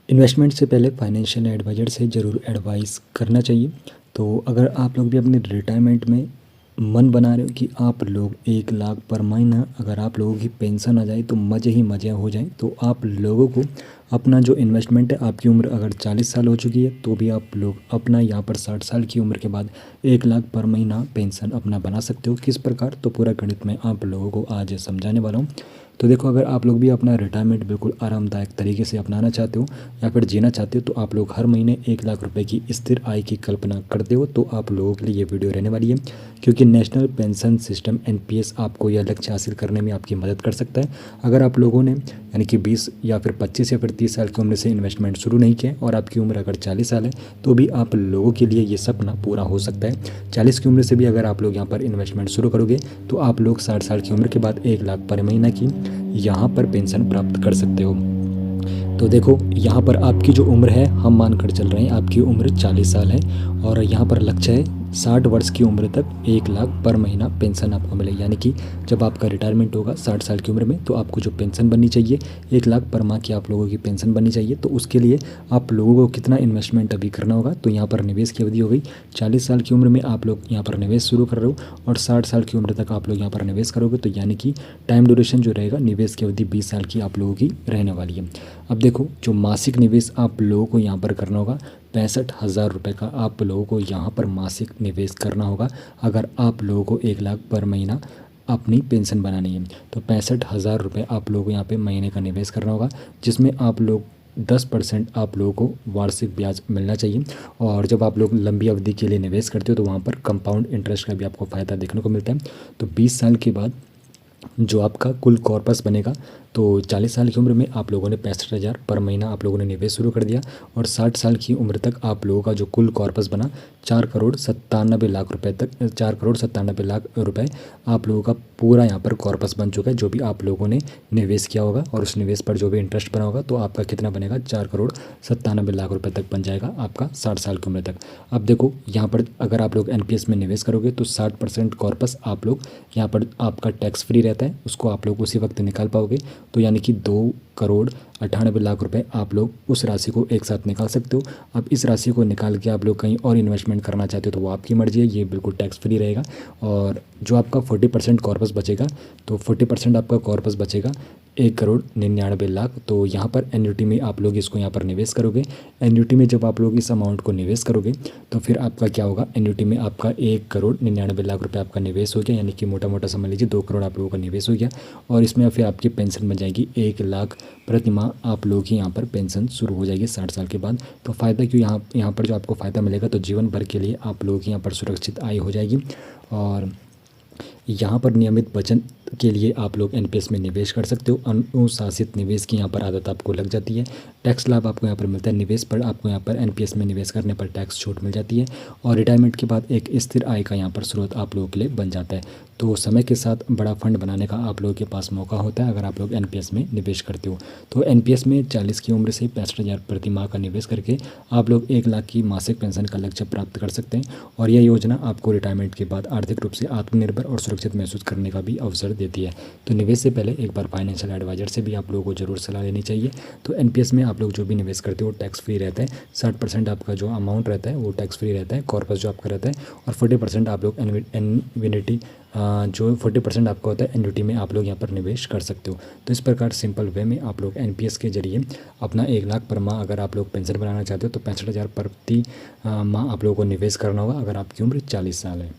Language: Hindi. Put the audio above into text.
इन्वेस्टमेंट से पहले फाइनेंशियल एडवाइज़र से ज़रूर एडवाइस करना चाहिए। तो अगर आप लोग भी अपने रिटायरमेंट में मन बना रहे हो कि आप लोग 1 लाख पर महीना अगर आप लोगों की पेंशन आ जाए तो मज़े ही मज़े हो जाए, तो आप लोगों को अपना जो इन्वेस्टमेंट है, आपकी उम्र अगर 40 साल हो चुकी है तो भी आप लोग अपना यहाँ पर 60 साल की उम्र के बाद 1 लाख पर महीना पेंशन अपना बना सकते हो। किस प्रकार, तो पूरा गणित मैं आप लोगों को आज समझाने वाला हूँ। तो देखो, अगर आप लोग भी अपना रिटायरमेंट बिल्कुल आरामदायक तरीके से अपनाना चाहते हो या फिर जीना चाहते हो, तो आप लोग हर महीने 1 लाख रुपए की स्थिर आय की कल्पना करते हो, तो आप लोगों के लिए ये वीडियो रहने वाली है। क्योंकि नेशनल पेंशन सिस्टम एनपीएस आपको यह लक्ष्य हासिल करने में आपकी मदद कर सकता है। अगर आप लोगों ने यानी कि 20 या फिर 25 या फिर 30 साल की उम्र से इन्वेस्टमेंट शुरू नहीं किया और आपकी उम्र अगर 40 साल है, तो भी आप लोगों के लिए ये सपना पूरा हो सकता है। 40 की उम्र से भी अगर आप लोग यहाँ पर इन्वेस्टमेंट शुरू करोगे तो आप लोग 60 साल की उम्र के बाद 1 लाख पर महीना की यहाँ पर पेंशन प्राप्त कर सकते हो। तो देखो, यहाँ पर आपकी जो उम्र है, हम मानकर चल रहे हैं आपकी उम्र 40 साल है और यहाँ पर लक्ष्य है 60 वर्ष की उम्र तक 1 लाख पर महीना पेंशन आपको मिले। यानी कि जब आपका रिटायरमेंट होगा 60 साल की उम्र में, तो आपको जो पेंशन बननी चाहिए 1 लाख पर माह की आप लोगों की पेंशन बननी चाहिए। तो उसके लिए आप लोगों को कितना इन्वेस्टमेंट अभी करना होगा, तो यहाँ पर निवेश की अवधि हो गई 40 साल की उम्र में आप लोग यहाँ पर निवेश शुरू कर रहे हो और 60 साल की उम्र तक आप लोग यहाँ पर निवेश करोगे। तो यानी कि टाइम ड्यूरेशन जो रहेगा निवेश की अवधि 20 साल की आप लोगों की रहने वाली है। अब देखो, जो मासिक निवेश आप लोगों को यहाँ पर करना होगा 65,000 रुपये का आप लोगों को यहाँ पर मासिक निवेश करना होगा। अगर आप लोगों को 1 लाख पर महीना अपनी पेंशन बनानी है, तो 65,000 रुपये आप लोगों को यहाँ पे महीने का निवेश करना होगा, जिसमें आप लोग 10% आप लोगों को वार्षिक ब्याज मिलना चाहिए। और जब आप लोग लंबी अवधि के लिए निवेश करते हो तो वहाँ पर कंपाउंड इंटरेस्ट का भी आपको फ़ायदा देखने को मिलता है। तो 20 साल के बाद जो आपका कुल कॉर्पस बनेगा, तो 40 साल की उम्र में आप लोगों ने 65,000 पर महीना आप लोगों ने निवेश शुरू कर दिया और 60 साल की उम्र तक आप लोगों का जो कुल कॉर्पस बना 4,97,00,000 रुपए तक, 4,97,00,000 रुपए आप लोगों का पूरा यहाँ पर कॉर्पस बन चुका है, जो भी आप लोगों ने निवेश किया होगा और उस निवेश पर जो भी इंटरेस्ट बना होगा, तो आपका कितना बनेगा 4,97,00,000 रुपए तक बन जाएगा आपका 60 साल की उम्र तक। अब देखो, यहाँ पर अगर आप लोग एनपीएस में निवेश करोगे तो 60% कॉर्पस आप लोग यहाँ पर आपका टैक्स फ्री रहता है, उसको आप लोग उसी वक्त निकाल पाओगे। तो यानी कि 2,98,00,000 रुपए आप लोग उस राशि को एक साथ निकाल सकते हो। अब इस राशि को निकाल के आप लोग कहीं और इन्वेस्टमेंट करना चाहते हो तो वो आपकी मर्जी है, ये बिल्कुल टैक्स फ्री रहेगा। और जो आपका 40% कॉर्पस बचेगा, तो 40% आपका कॉर्पस बचेगा 1,99,00,000। तो यहाँ पर एन्युटी में आप लोग इसको यहाँ पर निवेश करोगे। एन्युटी में जब आप लोग इस अमाउंट को निवेश करोगे तो फिर आपका क्या होगा, एन्युटी में आपका 1,99,00,000 रुपये आपका निवेश हो गया, यानी कि मोटा मोटा समझ लीजिए 2 करोड़ आप लोगों का निवेश हो गया। और इसमें फिर आपकी पेंशन बन जाएगी 1 लाख प्रति माह आप लोगों की यहाँ पर पेंशन शुरू हो जाएगी 60 साल के बाद। तो फ़ायदा क्यों, यहाँ पर जो आपको फ़ायदा मिलेगा, तो जीवन भर के लिए आप लोगों की यहाँ पर सुरक्षित आय हो जाएगी। और यहाँ पर नियमित बचत के लिए आप लोग एनपीएस में निवेश कर सकते हो। अनुशासित निवेश की यहाँ पर आदत आपको लग जाती है। टैक्स लाभ आपको यहाँ पर मिलता है, निवेश पर आपको यहाँ पर एनपीएस में निवेश करने पर टैक्स छूट मिल जाती है। और रिटायरमेंट के बाद एक स्थिर आय का यहाँ पर स्रोत आप लोगों के लिए बन जाता है। तो समय के साथ बड़ा फंड बनाने का आप लोगों के पास मौका होता है अगर आप लोग एनपीएस में निवेश करते हो। तो एनपीएस में 40 की उम्र से 65,000 प्रति माह का निवेश करके आप लोग 1 लाख की मासिक पेंशन का लक्ष्य प्राप्त कर सकते हैं। और यह योजना आपको रिटायरमेंट के बाद आर्थिक रूप से आत्मनिर्भर और सुरक्षित महसूस करने का भी अवसर देती है। तो निवेश से पहले एक बार फाइनेंशियल एडवाइजर से भी आप लोगों को जरूर सलाह लेनी चाहिए। तो एनपीएस में आप लोग जो भी निवेश करते हो वो टैक्स फ्री रहता है। 60% आपका जो अमाउंट रहता है वो टैक्स फ्री रहता है, कॉर्पस जो आपका रहता है। और 40% आप लोग एनविनिटी जो 40% आपका होता है एन्युटी में आप लोग यहाँ पर निवेश कर सकते हो। तो इस प्रकार सिंपल वे में आप लोग एनपीएस के जरिए अपना 1 लाख पर माह अगर आप लोग पेंशन बनाना चाहते हो तो 65,000 प्रति माह आप लोगों को निवेश करना होगा अगर आपकी उम्र 40 साल है।